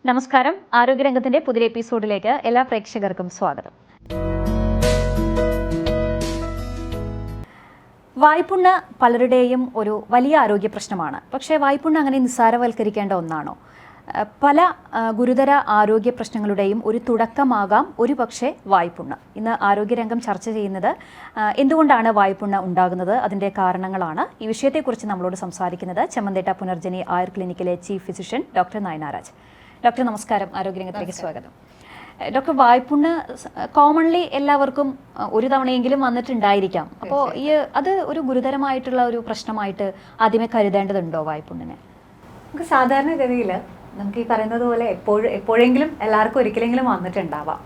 നമസ്കാരം. ആരോഗ്യരംഗത്തിന്റെ പുതിയ എപ്പിസോഡിലേക്ക് എല്ലാ പ്രേക്ഷകർക്കും സ്വാഗതം. വായ്പുണ്ണ് പലരുടെയും ഒരു വലിയ ആരോഗ്യ പ്രശ്നമാണ്. പക്ഷേ വായ്പുണ്ണ് അങ്ങനെ നിസ്സാരവൽക്കരിക്കേണ്ട ഒന്നാണോ? പല ഗുരുതര ആരോഗ്യ പ്രശ്നങ്ങളുടെയും ഒരു തുടക്കമാകാം ഒരു പക്ഷേ വായ്പുണ്ണ്. ഇന്ന് ആരോഗ്യരംഗം ചർച്ച ചെയ്യുന്നത് എന്തുകൊണ്ടാണ് വായ്പുണ്ണ് ഉണ്ടാകുന്നത്, അതിൻ്റെ കാരണങ്ങളാണ്. ഈ വിഷയത്തെക്കുറിച്ച് നമ്മളോട് സംസാരിക്കുന്നത് ചെമ്മന്തേട്ട പുനർജനി ആയുർ ക്ലിനിക്കിലെ chief physician doctor Nayana Raj. Doctor നമസ്കാരം, ആരോഗ്യരംഗത്തിലേക്ക് സ്വാഗതം. ഡോക്ടർ, വായ്പുണ്ണ് കോമൺലി എല്ലാവർക്കും ഒരു തവണയെങ്കിലും വന്നിട്ടുണ്ടായിരിക്കാം. അപ്പോൾ അത് ഒരു ഗുരുതരമായിട്ടുള്ള ഒരു പ്രശ്നമായിട്ട് ആദ്യമേ കരുതേണ്ടതുണ്ടോ വായ്പുണ്ണിനെ? നമുക്ക് സാധാരണഗതിയിൽ നമുക്ക് ഈ പറയുന്നത് പോലെ എപ്പോഴെങ്കിലും എല്ലാവർക്കും ഒരിക്കലെങ്കിലും വന്നിട്ടുണ്ടാവാം.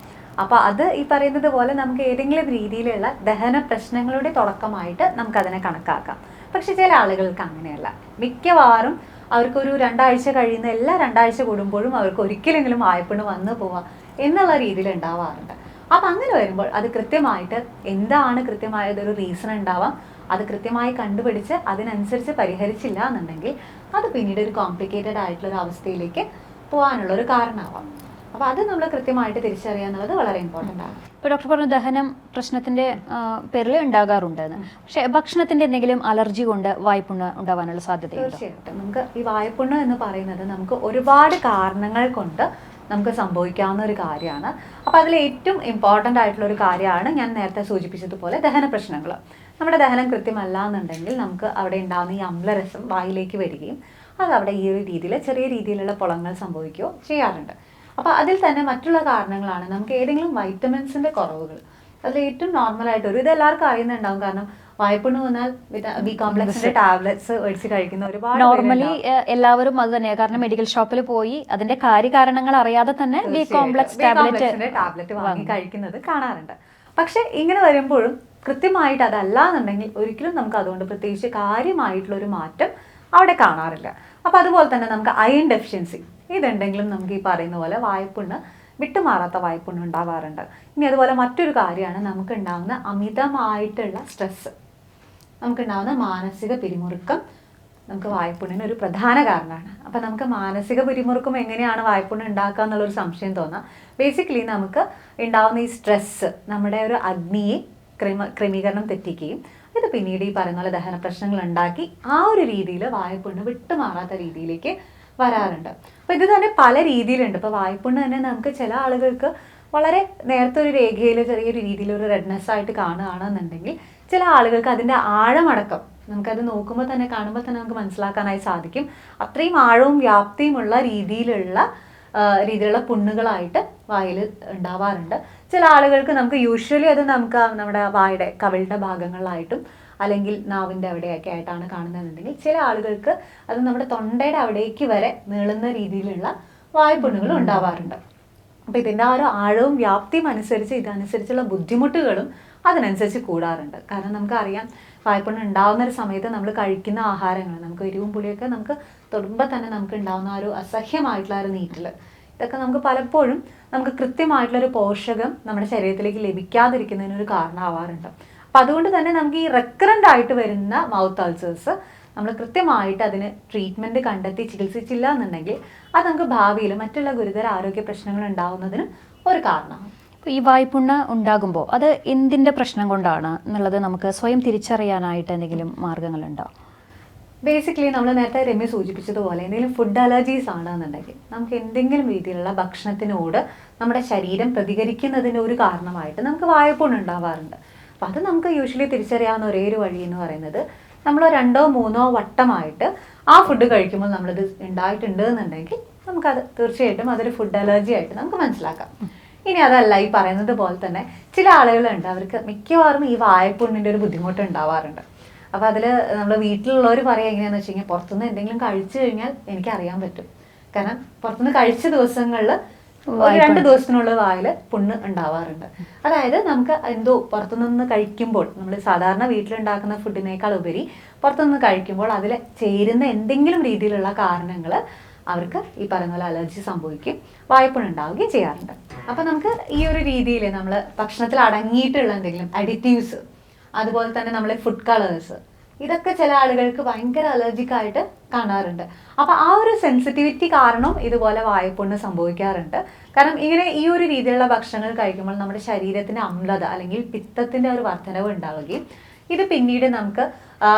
അപ്പോൾ അത് ഈ പറയുന്നത് പോലെ നമുക്ക് ഏതെങ്കിലും രീതിയിലുള്ള ദഹന പ്രശ്നങ്ങളുടെ തുടക്കമായിട്ട് നമുക്കതിനെ കണക്കാക്കാം. പക്ഷെ ചില ആളുകൾക്ക് അങ്ങനെയല്ല. മിക്കവാറും അവർക്കൊരു 2 ആഴ്ച കഴിയുന്ന എല്ലാ 2 ആഴ്ച കൂടുമ്പോഴും അവർക്ക് ഒരിക്കലെങ്കിലും വായ്പുണ്ണ് വന്നു പോവാം എന്നുള്ള രീതിയിൽ ഉണ്ടാവാറുണ്ട്. അപ്പം അങ്ങനെ വരുമ്പോൾ അത് കൃത്യമായിട്ട് എന്താണ് കൃത്യമായതൊരു റീസൺ ഉണ്ടാവാം. അത് കൃത്യമായി കണ്ടുപിടിച്ച് അതിനനുസരിച്ച് പരിഹരിച്ചില്ല എന്നുണ്ടെങ്കിൽ അത് പിന്നീട് ഒരു കോംപ്ലിക്കേറ്റഡ് ആയിട്ടുള്ളൊരു അവസ്ഥയിലേക്ക് പോകാനുള്ളൊരു കാരണമാവാം. അപ്പോൾ അത് നമ്മൾ കൃത്യമായിട്ട് തിരിച്ചറിയുക എന്നുള്ളത് വളരെ ഇമ്പോർട്ടൻ്റ് ആണ്. ഇപ്പോൾ ഡോക്ടർ പറഞ്ഞ ദഹനം പ്രശ്നത്തിൻ്റെ പേരിൽ ഉണ്ടാകാറുണ്ടെന്ന്. പക്ഷേ ഭക്ഷണത്തിൻ്റെ എന്തെങ്കിലും അലർജി കൊണ്ട് വായ്പുണ്ണ് ഉണ്ടാവാനുള്ള സാധ്യതയുണ്ട്? തീർച്ചയായിട്ടും. നമുക്ക് ഈ വായ്പുണ്ണ് എന്ന് പറയുന്നത് നമുക്ക് ഒരുപാട് കാരണങ്ങൾ കൊണ്ട് നമുക്ക് സംഭവിക്കാവുന്ന ഒരു കാര്യമാണ്. അപ്പോൾ അതിൽ ഏറ്റവും ഇമ്പോർട്ടൻ്റ് ആയിട്ടുള്ള ഒരു കാര്യമാണ് ഞാൻ നേരത്തെ സൂചിപ്പിച്ചതുപോലെ ദഹന പ്രശ്നങ്ങൾ. നമ്മുടെ ദഹനം കൃത്യമല്ല എന്നുണ്ടെങ്കിൽ നമുക്ക് അവിടെ ഉണ്ടാകുന്ന ഈ അമ്ലരസം വായിലേക്ക് വരികയും അത് അവിടെ ഈ ഒരു രീതിയിൽ ചെറിയ രീതിയിലുള്ള പൊളങ്ങൾ സംഭവിക്കുകയോ ചെയ്യാറുണ്ട്. അപ്പോൾ അതിൽ തന്നെ മറ്റുള്ള കാരണങ്ങളാണ് നമുക്ക് ഏതെങ്കിലും വൈറ്റമിൻസിൻ്റെ കുറവുകൾ. അതിൽ ഏറ്റവും നോർമലായിട്ട് ഇത് എല്ലാവർക്കും അറിയുന്നുണ്ടാവും. കാരണം വായ്പുണ്ണ് വന്നാൽ ബി കോംപ്ലക്സിന്റെ ടാബ്ലറ്റ്സ് മേടിച്ച് കഴിക്കുന്ന ഒരുപാട് നോർമലി എല്ലാവരും അത് തന്നെയാണ്. കാരണം മെഡിക്കൽ ഷോപ്പിൽ പോയി അതിന്റെ കാര്യകാരണങ്ങൾ അറിയാതെ തന്നെ ബി കോംപ്ലക്സ് ടാബ്ലറ്റ് വാങ്ങി കഴിക്കുന്നത് കാണാറുണ്ട്. പക്ഷെ ഇങ്ങനെ വരുമ്പോഴും കൃത്യമായിട്ട് അതല്ല എന്നുണ്ടെങ്കിൽ ഒരിക്കലും നമുക്ക് അതുകൊണ്ട് പ്രത്യേകിച്ച് കാര്യമായിട്ടുള്ള ഒരു മാറ്റം അവിടെ കാണാറില്ല. അപ്പോൾ അതുപോലെ തന്നെ നമുക്ക് അയൺ ഡെഫിഷ്യൻസി ഇതുണ്ടെങ്കിലും നമുക്ക് ഈ പറയുന്ന പോലെ വായ്പുണ്ണ് വിട്ടുമാറാത്ത വായ്പുണ്ണ് ഉണ്ടാവാറുണ്ട്. ഇനി അതുപോലെ മറ്റൊരു കാര്യമാണ് നമുക്കുണ്ടാകുന്ന അമിതമായിട്ടുള്ള സ്ട്രെസ്സ്, നമുക്കുണ്ടാകുന്ന മാനസിക പിരിമുറുക്കം നമുക്ക് വായ്പുണ്ണിന് ഒരു പ്രധാന കാരണമാണ്. അപ്പം നമുക്ക് മാനസിക പിരിമുറുക്കം എങ്ങനെയാണ് വായ്പുണ്ണ് ഉണ്ടാക്കുക എന്നുള്ളൊരു സംശയം തോന്നാം. ബേസിക്കലി നമുക്ക് ഉണ്ടാകുന്ന ഈ സ്ട്രെസ്സ് നമ്മുടെ ഒരു അഗ്നിയെ ക്രമീകരണം തെറ്റിക്കുകയും ഇത് പിന്നീട് ഈ പറയുന്ന പോലെ ദഹന പ്രശ്നങ്ങൾ ഉണ്ടാക്കി ആ ഒരു രീതിയിൽ വായ്പുണ്ണ് വിട്ടുമാറാത്ത രീതിയിലേക്ക് വരാറുണ്ട്. അപ്പോൾ ഇത് തന്നെ പല രീതിയിലുണ്ട്. ഇപ്പോൾ വായ്പുണ്ണ് തന്നെ നമുക്ക് ചില ആളുകൾക്ക് വളരെ നേരത്തെ ഒരു രേഖയിൽ ചെറിയൊരു രീതിയിൽ ഒരു റെഡ്നെസ് ആയിട്ട് കാണുകയാണെന്നുണ്ടെങ്കിൽ ചില ആളുകൾക്ക് അതിൻ്റെ ആഴമടക്കം നമുക്കത് നോക്കുമ്പോൾ തന്നെ കാണുമ്പോൾ തന്നെ നമുക്ക് മനസ്സിലാക്കാനായി സാധിക്കും. അത്രയും ആഴവും വ്യാപ്തിയുമുള്ള രീതിയിലുള്ള പുണ്ണുകളായിട്ട് വായിൽ ഉണ്ടാവാറുണ്ട്. ചില ആളുകൾക്ക് നമുക്ക് യൂഷ്വലി അത് നമുക്ക് നമ്മുടെ വായുടെ കവിളുടെ ഭാഗങ്ങളിലായിട്ടും അല്ലെങ്കിൽ നാവിൻ്റെ അവിടെയൊക്കെ ആയിട്ടാണ് കാണുന്നതെന്നുണ്ടെങ്കിൽ ചില ആളുകൾക്ക് അത് നമ്മുടെ തൊണ്ടയുടെ അവിടേക്ക് വരെ നീളുന്ന രീതിയിലുള്ള വായ്പുണ്ണുകൾ ഉണ്ടാവാറുണ്ട്. അപ്പോൾ ഇതിൻ്റെ ആ ഒരു ആഴവും വ്യാപ്തിയും അനുസരിച്ച് ഇതനുസരിച്ചുള്ള ബുദ്ധിമുട്ടുകളും അതിനനുസരിച്ച് കൂടാറുണ്ട്. കാരണം നമുക്കറിയാം വായ്പുണ്ണ് ഉണ്ടാവുന്ന ഒരു സമയത്ത് നമ്മൾ കഴിക്കുന്ന ആഹാരങ്ങൾ നമുക്ക് എരിവും പുളിയൊക്കെ നമുക്ക് തൊടുമ്പോൾ തന്നെ നമുക്ക് ഉണ്ടാവുന്ന ഒരു അസഹ്യമായിട്ടുള്ള ഒരു നീറ്റൽ, ഇതൊക്കെ നമുക്ക് പലപ്പോഴും നമുക്ക് കൃത്യമായിട്ടുള്ളൊരു പോഷകം നമ്മുടെ ശരീരത്തിലേക്ക് ലഭിക്കാതിരിക്കുന്നതിനൊരു കാരണമാവാറുണ്ട്. അപ്പം അതുകൊണ്ട് തന്നെ നമുക്ക് ഈ റെക്കറൻ്റ് ആയിട്ട് വരുന്ന മൗത്ത് അൾസേഴ്സ് നമ്മൾ കൃത്യമായിട്ട് അതിന് ട്രീറ്റ്മെൻറ്റ് കണ്ടെത്തി ചികിത്സിച്ചില്ല എന്നുണ്ടെങ്കിൽ അത് നമുക്ക് ഭാവിയിൽ മറ്റുള്ള ഗുരുതര ആരോഗ്യ പ്രശ്നങ്ങൾ ഉണ്ടാകുന്നതിന് ഒരു കാരണമാണ്. ഈ വായ്പുണ്ണ് ഉണ്ടാകുമ്പോൾ അത് എന്തിൻ്റെ പ്രശ്നം കൊണ്ടാണ് എന്നുള്ളത് നമുക്ക് സ്വയം തിരിച്ചറിയാനായിട്ട് എന്തെങ്കിലും മാർഗങ്ങളുണ്ടോ? ബേസിക്കലി നമ്മൾ നേരത്തെ രമ്യ സൂചിപ്പിച്ചതുപോലെ എന്തെങ്കിലും ഫുഡ് അലർജീസ് ആണെന്നുണ്ടെങ്കിൽ നമുക്ക് എന്തെങ്കിലും രീതിയിലുള്ള ഭക്ഷണത്തിനോട് നമ്മുടെ ശരീരം പ്രതികരിക്കുന്നതിന് ഒരു കാരണമായിട്ട് നമുക്ക് വായ്പുണ്ണ് ഉണ്ടാവാറുണ്ട്. അപ്പം അത് നമുക്ക് യൂഷ്വലി തിരിച്ചറിയാവുന്ന ഒരേ ഒരു വഴി എന്ന് പറയുന്നത് നമ്മൾ 2 or 3 വട്ടമായിട്ട് ആ ഫുഡ് കഴിക്കുമ്പോൾ നമ്മളിത് ഉണ്ടായിട്ടുണ്ട് എന്നുണ്ടെങ്കിൽ നമുക്കത് തീർച്ചയായിട്ടും അതൊരു ഫുഡ് അലർജി ആയിട്ട് നമുക്ക് മനസ്സിലാക്കാം. ഇനി അതല്ല, ഈ പറയുന്നത് പോലെ തന്നെ ചില ആളുകളുണ്ട് അവർക്ക് മിക്കവാറും ഈ വായ്പുണ്ണിൻ്റെ ഒരു ബുദ്ധിമുട്ട് ഉണ്ടാവാറുണ്ട്. അപ്പോൾ അതിൽ നമ്മൾ വീട്ടിലുള്ളവർ പറയുക എങ്ങനെയാണെന്ന് വെച്ച് കഴിഞ്ഞാൽ പുറത്തുനിന്ന് എന്തെങ്കിലും കഴിച്ചു കഴിഞ്ഞാൽ എനിക്കറിയാൻ പറ്റും. കാരണം പുറത്തുനിന്ന് കഴിച്ച ദിവസങ്ങളിൽ 2 ദിവസത്തിനുള്ള വായിൽ പുണ്ണ് ഉണ്ടാവാറുണ്ട്. അതായത് നമുക്ക് എന്തോ പുറത്തുനിന്ന് കഴിക്കുമ്പോൾ നമ്മൾ സാധാരണ വീട്ടിലുണ്ടാക്കുന്ന ഫുഡിനേക്കാൾ ഉപരി പുറത്തുനിന്ന് കഴിക്കുമ്പോൾ അതിൽ ചേരുന്ന എന്തെങ്കിലും രീതിയിലുള്ള കാരണങ്ങൾ അവർക്ക് ഈ പറയുന്ന പോലെ അലർജി സംഭവിക്കും, വായ്പുണ്ണ് ഉണ്ടാവുകയും ചെയ്യാറുണ്ട്. അപ്പോൾ നമുക്ക് ഈ ഒരു രീതിയിൽ നമ്മൾ ഭക്ഷണത്തിൽ അടങ്ങിയിട്ടുള്ള എന്തെങ്കിലും അഡിറ്റീവ്സ്, അതുപോലെ തന്നെ നമ്മൾ ഫുഡ് കളേഴ്സ്, ഇതൊക്കെ ചില ആളുകൾക്ക് ഭയങ്കര അലർജിക് ആയിട്ട് കാണാറുണ്ട്. അപ്പൊ ആ ഒരു സെൻസിറ്റിവിറ്റി കാരണം ഇതുപോലെ വായ്പുണ്ണ് സംഭവിക്കാറുണ്ട്. കാരണം ഇങ്ങനെ ഈ ഒരു രീതിയിലുള്ള ഭക്ഷണങ്ങൾ കഴിക്കുമ്പോൾ നമ്മുടെ ശരീരത്തിന് അമ്ലത അല്ലെങ്കിൽ പിത്തത്തിന്റെ ഒരു വർധനവ് ഉണ്ടാവുകയും ഇത് പിന്നീട് നമുക്ക്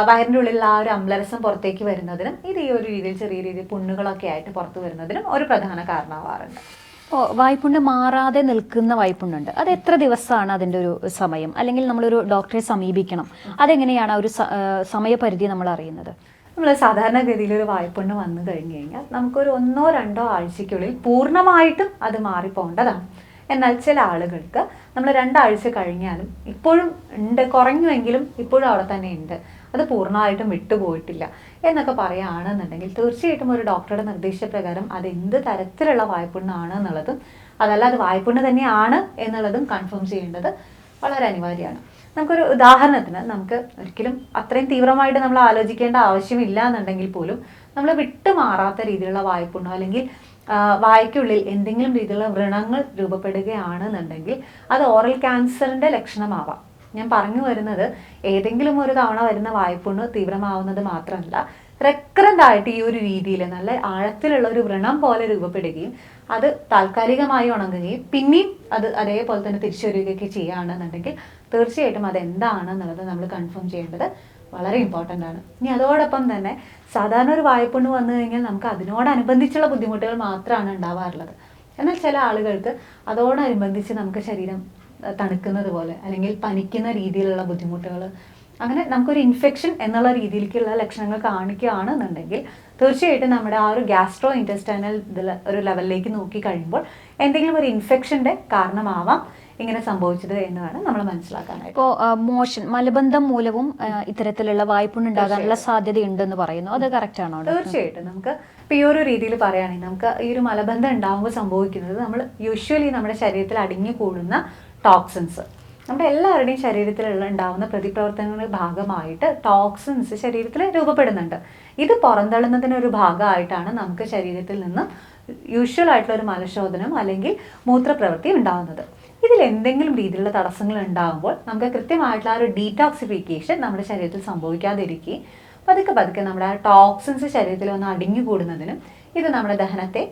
വയറിൻ്റെ ഉള്ളിലുള്ള ആ ഒരു അമ്ലരസം പുറത്തേക്ക് വരുന്നതിനും ഇത് ഈ ഒരു രീതിയിൽ ചെറിയ രീതിയിൽ പുണ്ണുകളൊക്കെ ആയിട്ട് പുറത്തു വരുന്നതിനും ഒരു പ്രധാന കാരണമാവാറുണ്ട്. ഇപ്പോൾ വായ്പുണ്ണ് മാറാതെ നിൽക്കുന്ന വായ്പുണ്ണുണ്ട്, അത് എത്ര ദിവസമാണ് അതിൻ്റെ ഒരു സമയം, അല്ലെങ്കിൽ നമ്മളൊരു ഡോക്ടറെ സമീപിക്കണം, അതെങ്ങനെയാണ് ആ ഒരു സമയപരിധി നമ്മൾ അറിയുന്നത്? നമ്മൾ സാധാരണഗതിയിൽ ഒരു വായ്പുണ്ണ് വന്നു കഴിഞ്ഞു കഴിഞ്ഞാൽ നമുക്കൊരു 1-2 ആഴ്ചയ്ക്കുള്ളിൽ പൂർണ്ണമായിട്ടും അത് മാറിപ്പോകേണ്ടതാണ്. എന്നാൽ ചില ആളുകൾക്ക് നമ്മൾ 2 ആഴ്ച കഴിഞ്ഞാലും ഇപ്പോഴും ഉണ്ട്, കുറഞ്ഞുവെങ്കിലും ഇപ്പോഴും അവിടെ തന്നെ ഉണ്ട്, അത് പൂർണ്ണമായിട്ടും വിട്ടുപോയിട്ടില്ല എന്നൊക്കെ പറയുകയാണെന്നുണ്ടെങ്കിൽ തീർച്ചയായിട്ടും ഒരു ഡോക്ടറുടെ നിർദ്ദേശപ്രകാരം അത് എന്ത് തരത്തിലുള്ള വായ്പുണ്ണാണ് എന്നുള്ളതും അതല്ല അത് വായ്പുണ്ണ് തന്നെയാണ് എന്നുള്ളതും കൺഫേം ചെയ്യേണ്ടത് വളരെ അനിവാര്യമാണ്. നമുക്കൊരു ഉദാഹരണത്തിന് നമുക്ക് ഒരിക്കലും അത്രയും തീവ്രമായിട്ട് നമ്മൾ ആലോചിക്കേണ്ട ആവശ്യമില്ല എന്നുണ്ടെങ്കിൽ പോലും നമ്മൾ വിട്ടുമാറാത്ത രീതിയിലുള്ള വായ്പുണ്ണോ അല്ലെങ്കിൽ വായ്ക്കുള്ളിൽ എന്തെങ്കിലും രീതിയിലുള്ള വ്രണങ്ങൾ രൂപപ്പെടുകയാണെന്നുണ്ടെങ്കിൽ അത് ഓറൽ ക്യാൻസറിൻ്റെ ലക്ഷണമാവാം. ഞാൻ പറഞ്ഞു വരുന്നത് ഏതെങ്കിലും ഒരു തവണ വരുന്ന വായ്പുണ്ണ് തീവ്രമാവുന്നത് മാത്രമല്ല, റെക്കറൻ്റ് ആയിട്ട് ഈ ഒരു രീതിയിൽ നല്ല ആഴത്തിലുള്ള ഒരു വ്രണം പോലെ രൂപപ്പെടുകയും അത് താൽക്കാലികമായി ഉണങ്ങുകയും പിന്നെയും അത് അതേപോലെ തന്നെ തിരിച്ചു വരികയൊക്കെ ചെയ്യുകയാണെന്നുണ്ടെങ്കിൽ തീർച്ചയായിട്ടും അതെന്താണെന്നുള്ളത് നമ്മൾ കൺഫേം ചെയ്യേണ്ടത് വളരെ ഇമ്പോർട്ടൻ്റ് ആണ്. ഇനി അതോടൊപ്പം തന്നെ സാധാരണ ഒരു വായ്പുണ്ണ് വന്നു കഴിഞ്ഞാൽ നമുക്ക് അതിനോടനുബന്ധിച്ചുള്ള ബുദ്ധിമുട്ടുകൾ മാത്രമാണ് ഉണ്ടാവാറുള്ളത്. എന്നാൽ ചില ആളുകൾക്ക് അതോടനുബന്ധിച്ച് നമുക്ക് ശരീരം തണുക്കുന്നത് പോലെ അല്ലെങ്കിൽ പനിക്കുന്ന രീതിയിലുള്ള ബുദ്ധിമുട്ടുകൾ, അങ്ങനെ നമുക്കൊരു ഇൻഫെക്ഷൻ എന്നുള്ള രീതിയിലേക്കുള്ള ലക്ഷണങ്ങൾ കാണിക്കുകയാണെന്നുണ്ടെങ്കിൽ തീർച്ചയായിട്ടും നമ്മുടെ ആ ഒരു ഗ്യാസ്ട്രോ ഇൻറ്റെസ്റ്റൈനൽ ഒരു ലെവലിലേക്ക് നോക്കി കഴിയുമ്പോൾ എന്തെങ്കിലും ഒരു ഇൻഫെക്ഷൻ്റെ കാരണമാവാം ഇങ്ങനെ സംഭവിച്ചത് എന്ന് വേണം നമ്മൾ മനസ്സിലാക്കാനായിട്ട്. ഇപ്പോൾ മോഷൻ മലബന്ധം മൂലവും ഇത്തരത്തിലുള്ള വായ്പുണ്ണ് ഉണ്ടാകാനുള്ള സാധ്യതയുണ്ടെന്ന് പറയുന്നു, അത് കറക്റ്റ് ആണോ? തീർച്ചയായിട്ടും നമുക്ക് ഇപ്പോൾ ഈ ഒരു രീതിയിൽ പറയുകയാണെങ്കിൽ നമുക്ക് ഈ ഒരു മലബന്ധം ഉണ്ടാകുമ്പോൾ സംഭവിക്കുന്നത് നമ്മൾ യൂഷ്വലി നമ്മുടെ ശരീരത്തിൽ അടിഞ്ഞു കൂടുന്ന ടോക്സിൻസ്, നമ്മുടെ എല്ലാവരുടെയും ശരീരത്തിലുള്ള ഉണ്ടാകുന്ന പ്രതിപ്രവർത്തനങ്ങളുടെ ഭാഗമായിട്ട് ടോക്സിൻസ് ശരീരത്തിൽ രൂപപ്പെടുന്നുണ്ട്. ഇത് പുറന്തള്ളുന്നതിനൊരു ഭാഗമായിട്ടാണ് നമുക്ക് ശരീരത്തിൽ നിന്ന് യൂഷ്വൽ ആയിട്ടുള്ള ഒരു മലശോധനം അല്ലെങ്കിൽ മൂത്രപ്രവൃത്തി ഉണ്ടാകുന്നത്. ഇതിൽ എന്തെങ്കിലും രീതിയിലുള്ള തടസ്സങ്ങൾ ഉണ്ടാകുമ്പോൾ നമുക്ക് കൃത്യമായിട്ടുള്ള ആ ഒരു ഡീടോക്സിഫിക്കേഷൻ നമ്മുടെ ശരീരത്തിൽ സംഭവിക്കാതിരിക്കുകയും പതുക്കെ നമ്മുടെ ആ ടോക്സിൻസ് ശരീരത്തിൽ വന്ന് അടിഞ്ഞുകൂടുന്നതിനും ഇത് നമ്മുടെ ദഹനത്തെ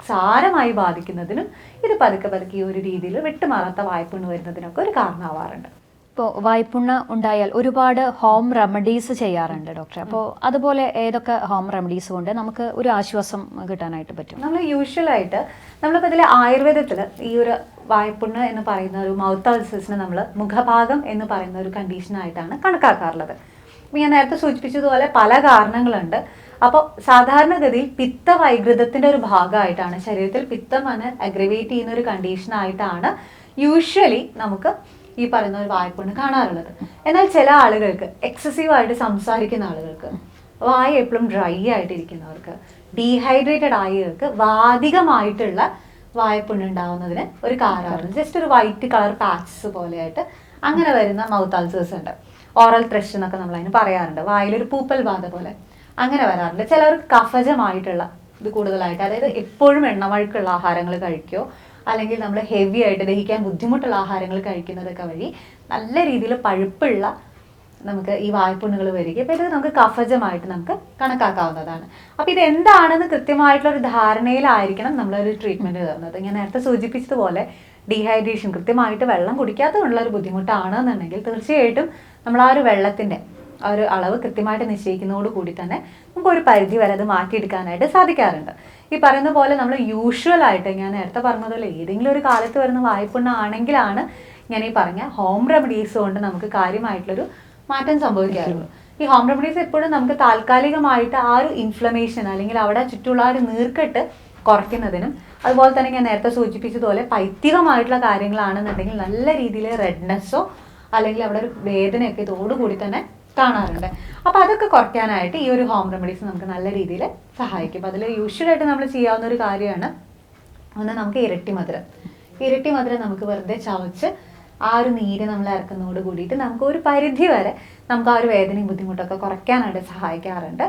സാരമായി ബാധിക്കുന്നതിനും ഇത് പതുക്കെ ഈ ഒരു രീതിയിൽ വിട്ടുമാറാത്ത വായ്പുണ്ണ് വരുന്നതിനൊക്കെ ഒരു കാരണമാവാറുണ്ട്. ഇപ്പോൾ വായ്പുണ്ണ് ഉണ്ടായാൽ ഒരുപാട് ഹോം റെമഡീസ് ചെയ്യാറുണ്ട് ഡോക്ടർ. അപ്പോൾ അതുപോലെ ഏതൊക്കെ ഹോം റെമഡീസ് കൊണ്ട് നമുക്ക് ഒരു ആശ്വാസം കിട്ടാനായിട്ട് പറ്റും? നമ്മൾ യൂഷ്വലായിട്ട് നമ്മളിപ്പോൾ ഇതിൽ ആയുർവേദത്തിൽ ഈ ഒരു വായ്പുണ്ണ് എന്ന് പറയുന്ന ഒരു മൗത്ത് അൾസേഴ്സിനെ നമ്മൾ മുഖഭാഗം എന്ന് പറയുന്ന ഒരു കണ്ടീഷനായിട്ടാണ് കണക്കാക്കാറുള്ളത്. അപ്പോൾ ഞാൻ നേരത്തെ സൂചിപ്പിച്ചതുപോലെ പല കാരണങ്ങളുണ്ട്. അപ്പോൾ സാധാരണഗതിയിൽ പിത്തവൈകൃതത്തിൻ്റെ ഒരു ഭാഗമായിട്ടാണ്, ശരീരത്തിൽ പിത്തം വന്ന് അഗ്രവേറ്റ് ചെയ്യുന്ന ഒരു കണ്ടീഷനായിട്ടാണ് യൂഷ്വലി നമുക്ക് ഈ പറയുന്ന ഒരു വായ്പുണ്ണ് കാണാറുള്ളത്. എന്നാൽ ചില ആളുകൾക്ക് എക്സസീവായിട്ട് സംസാരിക്കുന്ന ആളുകൾക്ക്, വായ എപ്പോഴും ഡ്രൈ ആയിട്ടിരിക്കുന്നവർക്ക്, ഡീഹൈഡ്രേറ്റഡ് ആയവർക്ക് വാതികമായിട്ടുള്ള വായ്പുണ്ണ് ഉണ്ടാവുന്നതിന് ഒരു കാരണമാണ് ജസ്റ്റ് ഒരു വൈറ്റ് കളർ പാച്ചസ് പോലെയായിട്ട് അങ്ങനെ വരുന്ന മൗത്ത് അൾസേഴ്സ് ഉണ്ട്. ഓറൽ ത്രഷ് എന്നൊക്കെ നമ്മൾ അതിന് പറയാറുണ്ട്, വായിലൊരു പൂപ്പൽ ബാധ പോലെ അങ്ങനെ വരാറുണ്ട്. ചിലവർക്ക് കഫജമായിട്ടുള്ള ഇത് കൂടുതലായിട്ട്, അതായത് എപ്പോഴും എണ്ണവഴുക്കുള്ള ആഹാരങ്ങൾ കഴിക്കുകയോ അല്ലെങ്കിൽ നമ്മൾ ഹെവി ആയിട്ട് ദഹിക്കാൻ ബുദ്ധിമുട്ടുള്ള ആഹാരങ്ങൾ കഴിക്കുന്നതൊക്കെ വഴി നല്ല രീതിയിൽ പഴുപ്പുള്ള നമുക്ക് ഈ വായ്പുണ്ണുകൾ വരിക. അപ്പോൾ ഇത് നമുക്ക് കഫജമായിട്ട് നമുക്ക് കണക്കാക്കാവുന്നതാണ്. അപ്പോൾ ഇത് എന്താണെന്ന് കൃത്യമായിട്ടുള്ള ഒരു ധാരണയിലായിരിക്കണം നമ്മളൊരു ട്രീറ്റ്മെൻറ്റ് തരുന്നത്. ഞാൻ നേരത്തെ സൂചിപ്പിച്ചതുപോലെ ഡീഹൈഡ്രേഷൻ, കൃത്യമായിട്ട് വെള്ളം കുടിക്കാത്തതുള്ള ഒരു ബുദ്ധിമുട്ടാണെന്നുണ്ടെങ്കിൽ തീർച്ചയായിട്ടും നമ്മൾ ആ ഒരു വെള്ളത്തിൻ്റെ ആ ഒരു അളവ് കൃത്യമായിട്ട് നിശ്ചയിക്കുന്നതോട് കൂടി തന്നെ നമുക്ക് ഒരു പരിധി വരെ അത് മാറ്റിയെടുക്കാനായിട്ട് സാധിക്കാറുണ്ട്. ഈ പറയുന്ന പോലെ നമ്മൾ യൂഷ്വലായിട്ട് ഞാൻ നേരത്തെ പറഞ്ഞതുപോലെ ഏതെങ്കിലും ഒരു കാലത്ത് വരുന്ന വായ്പുണ്ണാണെങ്കിലാണ് ഞാൻ ഈ പറഞ്ഞ ഹോം റെമഡീസ് കൊണ്ട് നമുക്ക് കാര്യമായിട്ടുള്ളൊരു മാറ്റം സംഭവിക്കാറുള്ളൂ. ഈ ഹോം റെമഡീസ് എപ്പോഴും നമുക്ക് താൽക്കാലികമായിട്ട് ആ ഒരു ഇൻഫ്ലമേഷൻ അല്ലെങ്കിൽ അവിടെ ചുറ്റുള്ള ആ ഒരു നീർക്കെട്ട് കുറയ്ക്കുന്നതിനും അതുപോലെ തന്നെ ഞാൻ നേരത്തെ സൂചിപ്പിച്ചതുപോലെ പൈത്യകമായിട്ടുള്ള കാര്യങ്ങളാണെന്നുണ്ടെങ്കിൽ നല്ല രീതിയിൽ റെഡ്നെസ്സോ അല്ലെങ്കിൽ അവിടെ ഒരു വേദനയൊക്കെ ഇതോടുകൂടി തന്നെ കാണാറുണ്ട്. അപ്പോൾ അതൊക്കെ കുറയ്ക്കാനായിട്ട് ഈ ഒരു ഹോം റെമഡീസ് നമുക്ക് നല്ല രീതിയിൽ സഹായിക്കും. അപ്പോൾ അതിൽ യൂഷ്വലായിട്ട് നമ്മൾ ചെയ്യാവുന്ന ഒരു കാര്യമാണ് ഒന്ന്, നമുക്ക് ഇരട്ടി മധുരം നമുക്ക് വെറുതെ ചവച്ച് ആ ഒരു നീര് നമ്മൾ ഇറക്കുന്നതോട് കൂടിയിട്ട് നമുക്ക് ഒരു പരിധി വരെ നമുക്ക് ആ ഒരു വേദനയും ബുദ്ധിമുട്ടൊക്കെ കുറയ്ക്കാനായിട്ട് സഹായിക്കാറുണ്ട്.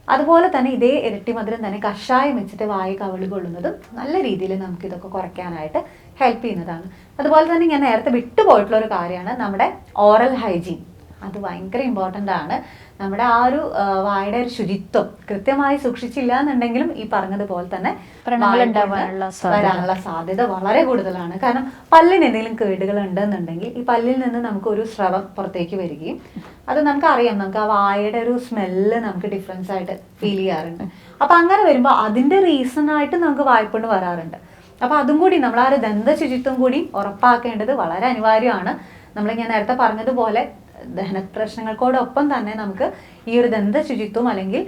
അതുപോലെ തന്നെ ഇതേ ഇരട്ടി മധുരം തന്നെ കഷായം വെച്ചിട്ട് വായ കവിളി കൊള്ളുന്നതും നല്ല രീതിയിൽ നമുക്ക് ഇതൊക്കെ കുറയ്ക്കാനായിട്ട് ഹെൽപ്പ് ചെയ്യുന്നതാണ്. അതുപോലെ തന്നെ ഞാൻ നേരത്തെ വിട്ടുപോയിട്ടുള്ള ഒരു കാര്യമാണ് നമ്മുടെ ഓറൽ ഹൈജീൻ. അത് ഭയങ്കര ഇമ്പോർട്ടൻ്റ് ആണ്. നമ്മുടെ ആ ഒരു വായുടെ ഒരു ശുചിത്വം കൃത്യമായി സൂക്ഷിച്ചില്ല എന്നുണ്ടെങ്കിലും ഈ പറഞ്ഞതുപോലെ തന്നെ വരാനുള്ള സാധ്യത വളരെ കൂടുതലാണ്. കാരണം പല്ലിന് എന്തെങ്കിലും കേടുകൾ ഉണ്ടെന്നുണ്ടെങ്കിൽ ഈ പല്ലിൽ നിന്ന് നമുക്ക് ഒരു സ്രവം പുറത്തേക്ക് വരികയും അത് നമുക്കറിയാം, നമുക്ക് ആ വായുടെ ഒരു സ്മെല്ല് നമുക്ക് ഡിഫറൻസ് ആയിട്ട് ഫീൽ ചെയ്യാറുണ്ട്. അപ്പൊ അങ്ങനെ വരുമ്പോൾ അതിന്റെ റീസൺ ആയിട്ട് നമുക്ക് വായ്പുണ്ണ് വരാറുണ്ട്. അപ്പൊ അതും കൂടി നമ്മൾ ആ ഒരു ദന്ത ശുചിത്വം കൂടി ഉറപ്പാക്കേണ്ടത് വളരെ അനിവാര്യമാണ്. ഞാൻ നേരത്തെ പറഞ്ഞതുപോലെ ദഹന പ്രശ്നങ്ങൾക്കോടൊപ്പം തന്നെ നമുക്ക് ഈ ഒരു ദന്ത ശുചിത്വം അല്ലെങ്കിൽ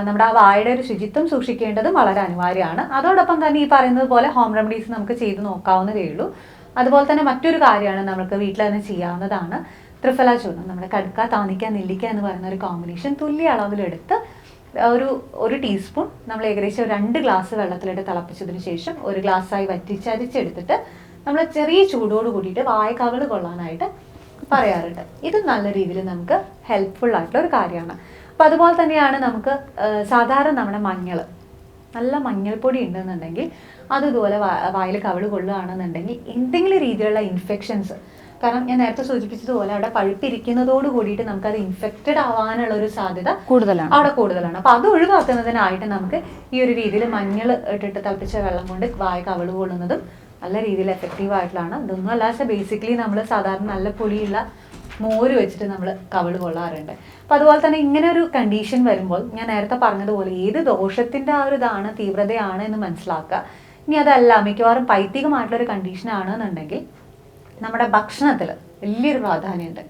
നമ്മുടെ ആ വായുടെ ഒരു ശുചിത്വം സൂക്ഷിക്കേണ്ടതും വളരെ അനിവാര്യമാണ്. അതോടൊപ്പം തന്നെ ഈ പറയുന്നത് പോലെ ഹോം റെമഡീസ് നമുക്ക് ചെയ്ത് നോക്കാവുന്നതേ ഉള്ളൂ. അതുപോലെ തന്നെ മറ്റൊരു കാര്യമാണ് നമുക്ക് വീട്ടിൽ തന്നെ ചെയ്യാവുന്നതാണ് ത്രിഫല ചൂർണ്ണം. നമ്മുടെ കടുക്ക, താനിക്ക, നെല്ലിക്ക എന്ന് പറയുന്ന ഒരു കോമ്പിനേഷൻ തുല്യ അളവിലെടുത്ത് ഒരു ടീസ്പൂൺ നമ്മൾ ഏകദേശം 2 ഗ്ലാസ് വെള്ളത്തിലിട്ട് തിളപ്പിച്ചതിന് ശേഷം 1 ഗ്ലാസ്സായി വറ്റിച്ചരിച്ചെടുത്തിട്ട് നമ്മൾ ചെറിയ ചൂടോട് കൂടിയിട്ട് വായ കവിള് കൊള്ളാനായിട്ട് പറയാറുണ്ട്. ഇത് നല്ല രീതിയിൽ നമുക്ക് ഹെൽപ്ഫുൾ ആയിട്ടുള്ള ഒരു കാര്യമാണ്. അപ്പം അതുപോലെ തന്നെയാണ് നമുക്ക് സാധാരണ നമ്മുടെ നല്ല മഞ്ഞൾപ്പൊടി ഉണ്ടെന്നുണ്ടെങ്കിൽ ഇതുപോലെ വായിൽ കവിള് കൊള്ളുകയാണെന്നുണ്ടെങ്കിൽ എന്തെങ്കിലും രീതിയിലുള്ള ഇൻഫെക്ഷൻസ്, കാരണം ഞാൻ നേരത്തെ സൂചിപ്പിച്ചതുപോലെ അവിടെ പഴുപ്പിരിക്കുന്നതോട് കൂടിയിട്ട് നമുക്കത് ഇൻഫെക്റ്റഡ് ആവാനുള്ള ഒരു സാധ്യത അവിടെ കൂടുതലാണ്. അപ്പൊ അത് ഒഴിവാക്കുന്നതിനായിട്ട് നമുക്ക് ഈ ഒരു രീതിയിൽ മഞ്ഞൾ ഇട്ടിട്ട് തിളപ്പിച്ച വെള്ളം കൊണ്ട് വായ കവിള് കൊള്ളുന്നതും നല്ല രീതിയിൽ എഫക്റ്റീവ് ആയിട്ടുള്ളതാണ്. ഇതൊന്നും അല്ലാതെ ബേസിക്കലി നമ്മൾ സാധാരണ നല്ല പുളിയുള്ള മോര് വെച്ചിട്ട് നമ്മൾ കവിള് കൊള്ളാറുണ്ട്. അപ്പൊ അതുപോലെ തന്നെ ഇങ്ങനെ ഒരു കണ്ടീഷൻ വരുമ്പോൾ ഞാൻ നേരത്തെ പറഞ്ഞതുപോലെ ഏത് ദോഷത്തിന്റെ ആ ഒരു ഇതാണ്, തീവ്രതയാണ് എന്ന് മനസ്സിലാക്കുക. ഇനി അതല്ല മിക്കവാറും പൈത്തികമായിട്ടുള്ള ഒരു കണ്ടീഷൻ ആണെന്നുണ്ടെങ്കിൽ നമ്മുടെ ഭക്ഷണത്തിൽ വലിയൊരു പ്രാധാന്യമുണ്ട്.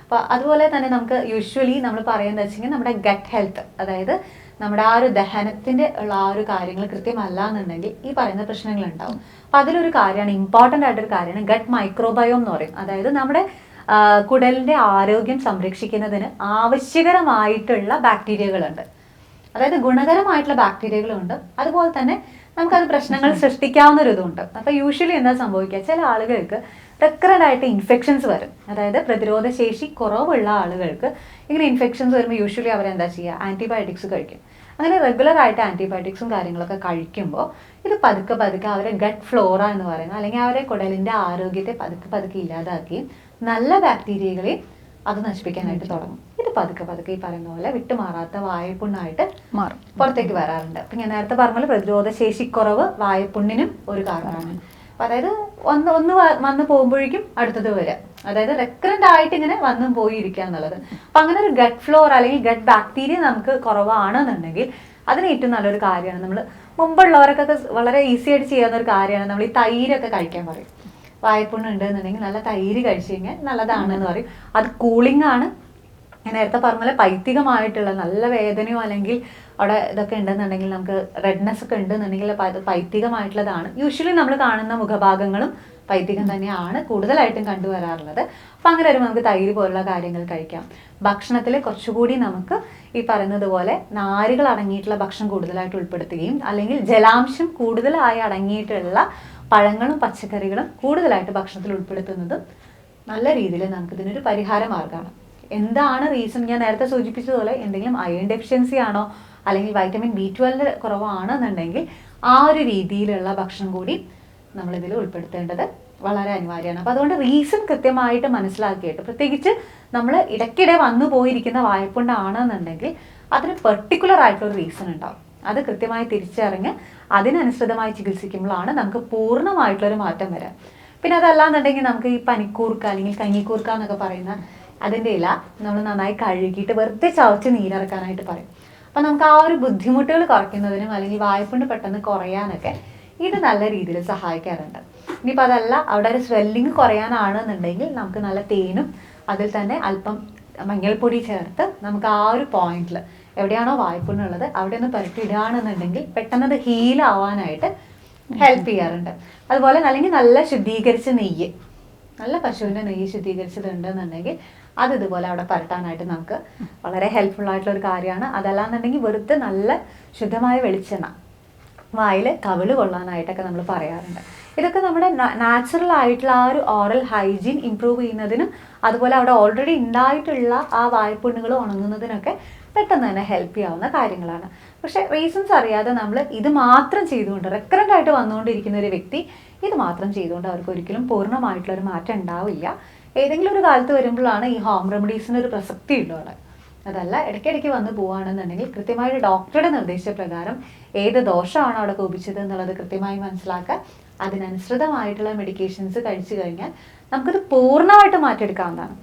അപ്പോൾ അതുപോലെ തന്നെ നമുക്ക് യൂഷ്വലി നമ്മൾ പറയുന്നത് വെച്ചെങ്കിൽ നമ്മുടെ ഗട്ട് ഹെൽത്ത്, അതായത് നമ്മുടെ ആ ഒരു ദഹനത്തിന്റെ ഉള്ള ആ ഒരു കാര്യങ്ങൾ കൃത്യമല്ല എന്നുണ്ടെങ്കിൽ ഈ പറയുന്ന പ്രശ്നങ്ങൾ ഉണ്ടാവും. അപ്പൊ അതിലൊരു കാര്യമാണ്, ഇമ്പോർട്ടൻ്റ് ആയിട്ടൊരു കാര്യമാണ് ഗട്ട് മൈക്രോബയോം എന്ന് പറയും. അതായത് നമ്മുടെ കുടലിന്റെ ആരോഗ്യം സംരക്ഷിക്കുന്നതിന് ആവശ്യകരമായിട്ടുള്ള ബാക്ടീരിയകളുണ്ട്. അതായത് ഗുണകരമായിട്ടുള്ള ബാക്ടീരിയകളുണ്ട്, അതുപോലെ തന്നെ നമുക്കത് പ്രശ്നങ്ങൾ സൃഷ്ടിക്കാവുന്ന ഒരു ഇതുണ്ട്. അപ്പൊ യൂഷ്വലി എന്താ സംഭവിക്കുക, ചില ആളുകൾക്ക് റെക്കറൻ്റ് ആയിട്ട് ഇൻഫെക്ഷൻസ് വരും. അതായത് പ്രതിരോധ ശേഷി കുറവുള്ള ആളുകൾക്ക് ഇങ്ങനെ ഇൻഫെക്ഷൻസ് വരുമ്പോൾ യൂഷ്വലി അവരെന്താ ചെയ്യുക, ആൻറ്റിബയോട്ടിക്സ് കഴിക്കും. അങ്ങനെ റെഗുലർ ആയിട്ട് ആൻറ്റിബയോട്ടിക്സും കാര്യങ്ങളൊക്കെ കഴിക്കുമ്പോൾ ഇത് പതുക്കെ പതുക്കെ അവരെ ഗട്ട് ഫ്ലോറ എന്ന് പറയുന്നത് അല്ലെങ്കിൽ അവരെ കുടലിൻ്റെ ആരോഗ്യത്തെ പതുക്കെ പതുക്കെ ഇല്ലാതാക്കുകയും നല്ല ബാക്ടീരിയകളെ അത് നശിപ്പിക്കാനായിട്ട് തുടങ്ങും. ഇത് പതുക്കെ പതുക്കെ ഈ പറയുന്ന പോലെ വിട്ടുമാറാത്ത വായ്പുണ്ണായിട്ട് മാറും, പുറത്തേക്ക് വരാറുണ്ട്. അപ്പം ഞാൻ നേരത്തെ പറഞ്ഞ പ്രതിരോധ ശേഷിക്കുറവ് വായ്പുണ്ണിനും ഒരു കാരണമാണ്. അപ്പം അതായത് ഒന്ന് വന്ന് പോകുമ്പോഴേക്കും അടുത്തത് വരിക, അതായത് റെക്കറൻ്റ് ആയിട്ട് ഇങ്ങനെ വന്നും പോയി ഇരിക്കുക എന്നുള്ളത്. അപ്പം അങ്ങനെ ഒരു ഗട്ട് ഫ്ലോർ അല്ലെങ്കിൽ ഗട്ട് ബാക്ടീരിയ നമുക്ക് കുറവാണെന്നുണ്ടെങ്കിൽ അതിന് ഏറ്റവും നല്ലൊരു കാര്യമാണ്, നമ്മൾ മുമ്പുള്ളവർക്കൊക്കെ വളരെ ഈസി ആയിട്ട് ചെയ്യാവുന്ന ഒരു കാര്യമാണ് നമ്മൾ ഈ തൈരൊക്കെ കഴിക്കാൻ പറയും. വായ്പുണ്ണ് ഉണ്ടെന്നുണ്ടെങ്കിൽ നല്ല തൈര് കഴിച്ചു കഴിഞ്ഞാൽ നല്ലതാണെന്ന് പറയും. അത് കൂളിംഗ് ആണ്. ഞാൻ നേരത്തെ പറഞ്ഞ പോലെ പൈത്തികമായിട്ടുള്ള നല്ല വേദനയോ അല്ലെങ്കിൽ അവിടെ ഇതൊക്കെ ഉണ്ടെന്നുണ്ടെങ്കിൽ നമുക്ക് റെഡ്നെസ് ഒക്കെ ഉണ്ടെന്നുണ്ടെങ്കിൽ അത് പൈത്തികമായിട്ടുള്ളതാണ്. യൂഷ്വലി നമ്മൾ കാണുന്ന മുഖഭാഗങ്ങളും പൈത്തികം തന്നെയാണ് കൂടുതലായിട്ടും കണ്ടുവരാറുള്ളത്. അപ്പം അങ്ങനെ വരുമ്പോൾ നമുക്ക് തൈര് പോലുള്ള കാര്യങ്ങൾ കഴിക്കാം. ഭക്ഷണത്തിൽ കുറച്ചുകൂടി നമുക്ക് ഈ പറയുന്നത് പോലെ നാരുകൾ അടങ്ങിയിട്ടുള്ള ഭക്ഷണം കൂടുതലായിട്ട് ഉൾപ്പെടുത്തുകയും അല്ലെങ്കിൽ ജലാംശം കൂടുതലായി അടങ്ങിയിട്ടുള്ള പഴങ്ങളും പച്ചക്കറികളും കൂടുതലായിട്ട് ഭക്ഷണത്തിൽ ഉൾപ്പെടുത്തുന്നതും നല്ല രീതിയിൽ നമുക്കിതിനൊരു പരിഹാര മാർഗ്ഗമാണ്. എന്താണ് റീസൺ, ഞാൻ നേരത്തെ സൂചിപ്പിച്ചതുപോലെ എന്തെങ്കിലും അയൺ ഡെഫിഷ്യൻസി ആണോ അല്ലെങ്കിൽ വൈറ്റമിൻ B12 കുറവാണെന്നുണ്ടെങ്കിൽ ആ ഒരു രീതിയിലുള്ള ഭക്ഷണം കൂടി നമ്മളിതിൽ ഉൾപ്പെടുത്തേണ്ടത് വളരെ അനിവാര്യമാണ്. അപ്പോൾ അതുകൊണ്ട് റീസൺ കൃത്യമായിട്ട് മനസ്സിലാക്കിയിട്ട്, പ്രത്യേകിച്ച് നമ്മൾ ഇടയ്ക്കിടെ വന്നു പോയിരിക്കുന്ന വായ്പുണ്ടാണെന്നുണ്ടെങ്കിൽ അതിന് പെർട്ടിക്കുലർ ആയിട്ടൊരു റീസൺ ഉണ്ടാവും. അത് കൃത്യമായി തിരിച്ചറിഞ്ഞ് അതിനനുസൃതമായി ചികിത്സിക്കുമ്പോഴാണ് നമുക്ക് പൂർണ്ണമായിട്ടുള്ളൊരു മാറ്റം വരാം. പിന്നെ അതല്ലാന്നുണ്ടെങ്കിൽ നമുക്ക് ഈ പനിക്കൂർക്ക അല്ലെങ്കിൽ കഞ്ഞിക്കൂർക്ക എന്നൊക്കെ പറയുന്ന അതിൻ്റെ ഇല നമ്മൾ നന്നായി കഴുകിയിട്ട് വെറുതെ ചവച്ച് നീരിറക്കാനായിട്ട് പറയും. അപ്പം നമുക്ക് ആ ഒരു ബുദ്ധിമുട്ടുകൾ കുറയ്ക്കുന്നതിനും അല്ലെങ്കിൽ വായ്പുണ്ട് പെട്ടെന്ന് കുറയാനൊക്കെ ഇത് നല്ല രീതിയിൽ സഹായിക്കാറുണ്ട്. ഇനിയിപ്പോൾ അതല്ല അവിടെ ഒരു സ്വെല്ലിങ് കുറയാനാണെന്നുണ്ടെങ്കിൽ നമുക്ക് നല്ല തേനും അതിൽ തന്നെ അല്പം മഞ്ഞൾപ്പൊടി ചേർത്ത് നമുക്ക് ആ ഒരു പോയിന്റിൽ എവിടെയാണോ വായ്പുണ്ണുള്ളത് അവിടെ ഒന്ന് പുരട്ടിയിടുകയാണെന്നുണ്ടെങ്കിൽ പെട്ടെന്ന് അത് ഹീലാവാനായിട്ട് ഹെൽപ്പ് ചെയ്യാറുണ്ട്. അതുപോലെ അല്ലെങ്കിൽ നല്ല ശുദ്ധീകരിച്ച നെയ്യ്, നല്ല പശുവിൻ്റെ നെയ്യ് ശുദ്ധീകരിച്ചതുണ്ടെന്നുണ്ടെങ്കിൽ അത് ഇതുപോലെ അവിടെ പരട്ടാനായിട്ട് നമുക്ക് വളരെ ഹെൽപ്ഫുൾ ആയിട്ടുള്ള ഒരു കാര്യമാണ്. അതല്ലാന്നുണ്ടെങ്കിൽ വെറുതെ നല്ല ശുദ്ധമായ വെളിച്ചെണ്ണ വായിൽ കവിള് കൊള്ളാനായിട്ടൊക്കെ നമ്മൾ പറയാറുണ്ട്. ഇതൊക്കെ നമ്മുടെ നാച്ചുറൽ ആയിട്ടുള്ള ആ ഒരു ഓറൽ ഹൈജീൻ ഇംപ്രൂവ് ചെയ്യുന്നതിനും അതുപോലെ അവിടെ ഓൾറെഡി ഉണ്ടായിട്ടുള്ള ആ വായ്പുണ്ണുകൾ ഉണങ്ങുന്നതിനൊക്കെ പെട്ടെന്ന് തന്നെ ഹെൽപ്പ് ചെയ്യാവുന്ന കാര്യങ്ങളാണ്. പക്ഷേ റീസൺസ് അറിയാതെ നമ്മൾ ഇത് മാത്രം ചെയ്തുകൊണ്ട് റെക്കറൻ്റ് ആയിട്ട് വന്നുകൊണ്ടിരിക്കുന്ന ഒരു വ്യക്തി ഇത് മാത്രം ചെയ്തുകൊണ്ട് അവർക്ക് ഒരിക്കലും പൂർണ്ണമായിട്ടുള്ളൊരു മാറ്റം ഉണ്ടാവില്ല. ഏതെങ്കിലും ഒരു കാലത്ത് വരുമ്പോഴാണ് ഈ ഹോം റെമഡീസിന് ഒരു പ്രസക്തി ഉള്ളത്. അതല്ല ഇടയ്ക്കിടയ്ക്ക് വന്ന് പോവുകയാണെന്നുണ്ടെങ്കിൽ കൃത്യമായിട്ട് ഡോക്ടറുടെ നിർദ്ദേശപ്രകാരം ഏത് ദോഷമാണ് അവിടെ കോപിച്ചത് എന്നുള്ളത് കൃത്യമായി മനസ്സിലാക്കുക. അതിനനുസൃതമായിട്ടുള്ള മെഡിക്കേഷൻസ് കഴിച്ചു കഴിഞ്ഞാൽ നമുക്കത് പൂർണ്ണമായിട്ട് മാറ്റിയെടുക്കാവുന്നതാണ്.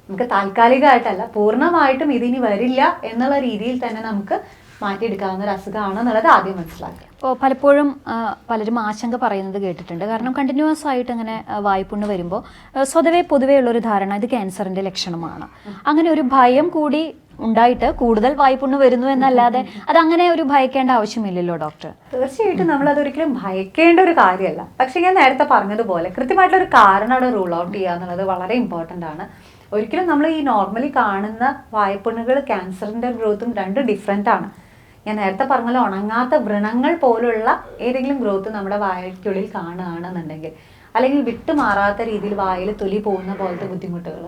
നമുക്ക് താൽക്കാലികമായിട്ടല്ല, പൂർണ്ണമായിട്ടും ഇതിനി വരില്ല എന്നുള്ള രീതിയിൽ തന്നെ നമുക്ക് മാറ്റിയെടുക്കാവുന്ന ഒരു അസുഖമാണെന്നുള്ളത് ആദ്യം മനസ്സിലാക്കുക. ഇപ്പോൾ പലപ്പോഴും പലരും ആശങ്ക പറയുന്നത് കേട്ടിട്ടുണ്ട്. കാരണം കണ്ടിന്യൂസ് ആയിട്ട് അങ്ങനെ വായ്പുണ്ണ് വരുമ്പോൾ സ്വതവേ പൊതുവേ ഉള്ളൊരു ധാരണ ഇത് ക്യാൻസറിൻ്റെ ലക്ഷണമാണ്. അങ്ങനെ ഒരു ഭയം കൂടി ഉണ്ടായിട്ട് കൂടുതൽ വായ്പുണ്ണ് വരുന്നു എന്നല്ലാതെ അതങ്ങനെ ഒരു ഭയക്കേണ്ട ആവശ്യമില്ലല്ലോ ഡോക്ടർ? തീർച്ചയായിട്ടും നമ്മൾ അതൊരിക്കലും ഭയക്കേണ്ട ഒരു കാര്യമല്ല. പക്ഷെ ഞാൻ നേരത്തെ പറഞ്ഞതുപോലെ കൃത്യമായിട്ടുള്ള ഒരു കാരണം അവിടെ റൂൾ ഔട്ട് ചെയ്യുക എന്നുള്ളത് വളരെ ഇമ്പോർട്ടൻ്റ് ആണ്. ഒരിക്കലും നമ്മൾ ഈ നോർമലി കാണുന്ന വായ്പുണ്ണുകൾ ക്യാൻസറിൻ്റെ ഗ്രോത്തും രണ്ടും ഡിഫറെൻ്റ് ആണ്. ഞാൻ നേരത്തെ പറഞ്ഞ ഉണങ്ങാത്ത വ്രണങ്ങൾ പോലുള്ള ഏതെങ്കിലും ഗ്രോത്ത് നമ്മുടെ വായയ്ക്കുള്ളിൽ കാണുകയാണെന്നുണ്ടെങ്കിൽ, അല്ലെങ്കിൽ വിട്ടുമാറാത്ത രീതിയിൽ വായിൽ തൊലി പോകുന്ന പോലത്തെ ബുദ്ധിമുട്ടുകൾ,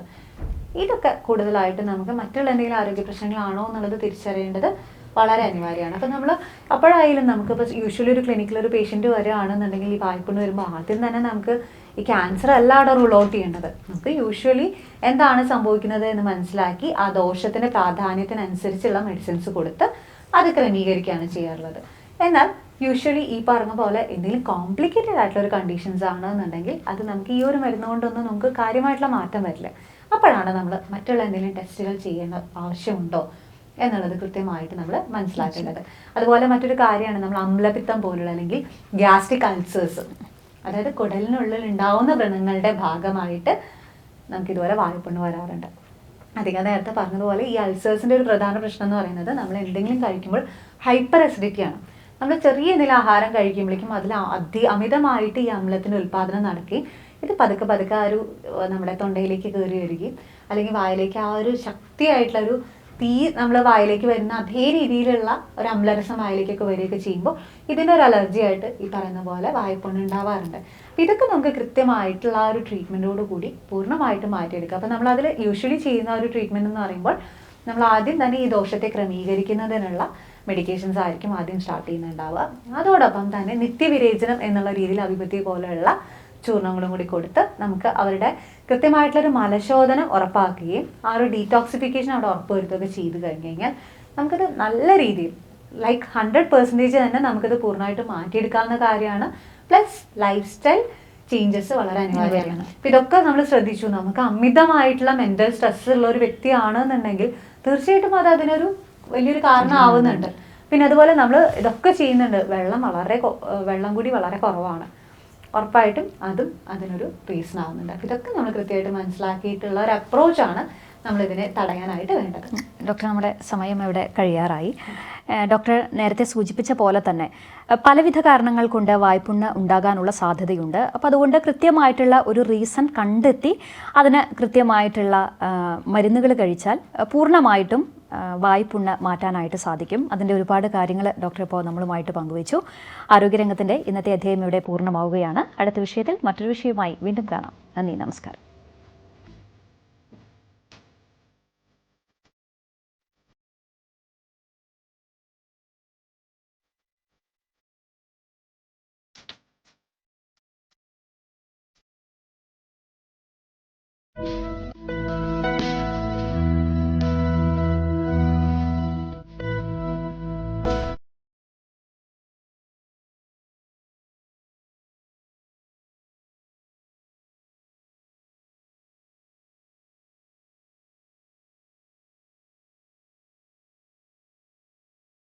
ഇതൊക്കെ കൂടുതലായിട്ട് നമുക്ക് മറ്റുള്ള എന്തെങ്കിലും ആരോഗ്യ പ്രശ്നങ്ങളാണോ എന്നുള്ളത് തിരിച്ചറിയേണ്ടത് വളരെ അനിവാര്യമാണ്. അപ്പം നമ്മൾ അപ്പോഴായാലും നമുക്കിപ്പോൾ യൂഷ്വലി ഒരു ക്ലിനിക്കിൽ ഒരു പേഷ്യൻറ്റ് വരികയാണെന്നുണ്ടെങ്കിൽ ഈ വായ്പുണ്ണ് വരുമ്പോൾ ആദ്യം തന്നെ നമുക്ക് ഈ ക്യാൻസർ അല്ല അവിടെ റൂൾ ഔട്ട് ചെയ്യേണ്ടത്. നമുക്ക് യൂഷ്വലി എന്താണ് സംഭവിക്കുന്നത് എന്ന് മനസ്സിലാക്കി ആ ദോഷത്തിൻ്റെ പ്രാധാന്യത്തിനനുസരിച്ചുള്ള മെഡിസിൻസ് കൊടുത്ത് അത് ക്രമീകരിക്കുകയാണ് ചെയ്യാറുള്ളത്. എന്നാൽ യൂഷ്വലി ഈ പറഞ്ഞ പോലെ എന്തെങ്കിലും കോംപ്ലിക്കേറ്റഡ് ആയിട്ടുള്ള ഒരു കണ്ടീഷൻസ് ആണെന്നുണ്ടെങ്കിൽ അത് നമുക്ക് ഈ ഒരു മരുന്ന് കൊണ്ടൊന്നും നമുക്ക് കാര്യമായിട്ടുള്ള മാറ്റം വരില്ല. അപ്പോഴാണ് നമ്മൾ മറ്റുള്ള എന്തെങ്കിലും ടെസ്റ്റുകൾ ചെയ്യേണ്ട ആവശ്യമുണ്ടോ എന്നുള്ളത് കൃത്യമായിട്ട് നമ്മൾ മനസ്സിലാക്കേണ്ടത്. അതുപോലെ മറ്റൊരു കാര്യമാണ് നമ്മൾ അമ്ലപിത്തം പോലുള്ള അല്ലെങ്കിൽ ഗ്യാസ്ട്രിക് അൾസേഴ്സ്, അതായത് കുടലിനുള്ളിൽ ഉണ്ടാവുന്ന വ്രണങ്ങളുടെ ഭാഗമായിട്ട് നമുക്കിതുപോലെ വായ്പുണ്ണ് വരാറുണ്ട്. അധികം നേരത്തെ പറഞ്ഞതുപോലെ ഈ അൾസേഴ്സിൻ്റെ ഒരു പ്രധാന പ്രശ്നം എന്ന് പറയുന്നത് നമ്മൾ എന്തെങ്കിലും കഴിക്കുമ്പോൾ ഹൈപ്പർ അസിഡിറ്റിയാണ്. നമ്മൾ ചെറിയ എന്തെങ്കിലും ആഹാരം കഴിക്കുമ്പോഴേക്കും അതിൽ അമിതമായിട്ട് ഈ അമ്ലത്തിൻ്റെ ഉൽപ്പാദനം നടക്കുകയും ഇത് പതുക്കെ പതുക്കെ ആ ഒരു നമ്മുടെ തൊണ്ടയിലേക്ക് കയറി വരികയും അല്ലെങ്കിൽ വായിലേക്ക് ആ ഒരു ശക്തിയായിട്ടുള്ളൊരു തീ നമ്മൾ വായിലേക്ക് വരുന്ന അതേ രീതിയിലുള്ള ഒരു അമ്ലരസം വായിലേക്കൊക്കെ വരികയൊക്കെ ചെയ്യുമ്പോൾ ഇതിൻ്റെ ഒരു അലർജി ആയിട്ട് ഈ പറയുന്ന പോലെ വായ്പുണ്ണ് ഉണ്ടാവാറുണ്ട്. അപ്പം ഇതൊക്കെ നമുക്ക് കൃത്യമായിട്ടുള്ള ആ ഒരു ട്രീറ്റ്മെൻറ്റോട് കൂടി പൂർണ്ണമായിട്ട് മാറ്റിയെടുക്കുക. അപ്പം നമ്മളതിൽ യൂഷ്വലി ചെയ്യുന്ന ഒരു ട്രീറ്റ്മെൻറ്റ് എന്ന് പറയുമ്പോൾ നമ്മൾ ആദ്യം തന്നെ ഈ ദോഷത്തെ ക്രമീകരിക്കുന്നതിനുള്ള മെഡിക്കേഷൻസ് ആയിരിക്കും ആദ്യം സ്റ്റാർട്ട് ചെയ്യുന്നുണ്ടാവുക. അതോടൊപ്പം തന്നെ നിത്യവിരേചനം എന്നുള്ള രീതിയിൽ അഭിപത്തി പോലെയുള്ള ചൂർണങ്ങളും കൂടി കൊടുത്ത് നമുക്ക് അവരുടെ കൃത്യമായിട്ടുള്ളൊരു മലശോധനം ഉറപ്പാക്കുകയും ആ ഒരു ഡീറ്റോക്സിഫിക്കേഷൻ അവിടെ ഉറപ്പുവരുത്തുകയൊക്കെ ചെയ്ത് കഴിഞ്ഞ് കഴിഞ്ഞാൽ നമുക്കത് നല്ല രീതിയിൽ 100% തന്നെ നമുക്കത് പൂർണ്ണമായിട്ട് മാറ്റിയെടുക്കാവുന്ന കാര്യമാണ്. പ്ലസ് ലൈഫ് സ്റ്റൈൽ ചേഞ്ചസ് വളരെ അനിവാര്യമാണ്. അപ്പം ഇതൊക്കെ നമ്മൾ ശ്രദ്ധിച്ചു, നമുക്ക് അമിതമായിട്ടുള്ള മെൻ്റൽ സ്ട്രെസ് ഉള്ള ഒരു വ്യക്തിയാണെന്നുണ്ടെങ്കിൽ തീർച്ചയായിട്ടും അത് അതിനൊരു വലിയൊരു കാരണമാവുന്നുണ്ട്. പിന്നെ അതുപോലെ നമ്മൾ ഇതൊക്കെ ചെയ്യുന്നുണ്ട്, വെള്ളം കൂടി വളരെ കുറവാണ്, ഉറപ്പായിട്ടും അതും അതിനൊരു റീസൺ ആവുന്നുണ്ട്. അപ്പം ഇതൊക്കെ നമ്മൾ കൃത്യമായിട്ട് മനസ്സിലാക്കിയിട്ടുള്ള ഒരു അപ്രോച്ചാണ് നമ്മളിതിനെ തടയാനായിട്ട് വേണ്ടത്. ഡോക്ടർ, നമ്മുടെ സമയം ഇവിടെ കഴിയാറായി. ഡോക്ടർ നേരത്തെ സൂചിപ്പിച്ച പോലെ തന്നെ പലവിധ കാരണങ്ങൾ കൊണ്ട് വായ്പുണ്ണ് ഉണ്ടാകാനുള്ള സാധ്യതയുണ്ട്. അപ്പോൾ അതുകൊണ്ട് കൃത്യമായിട്ടുള്ള ഒരു റീസൺ കണ്ടെത്തി അതിന് കൃത്യമായിട്ടുള്ള മരുന്നുകൾ കഴിച്ചാൽ പൂർണ്ണമായിട്ടും വായ്പുണ്ണ് മാറ്റാനായിട്ട് സാധിക്കും. അതിൻ്റെ ഒരുപാട് കാര്യങ്ങൾ ഡോക്ടർ ഇപ്പോൾ നമ്മളുമായിട്ട് പങ്കുവച്ചു. ആരോഗ്യരംഗത്തിൻ്റെ ഇന്നത്തെ അധ്യായം ഇവിടെ പൂർണ്ണമാവുകയാണ്. അടുത്ത വിഷയത്തിൽ മറ്റൊരു വിഷയവുമായി വീണ്ടും കാണാം. നന്ദി, നമസ്കാരം.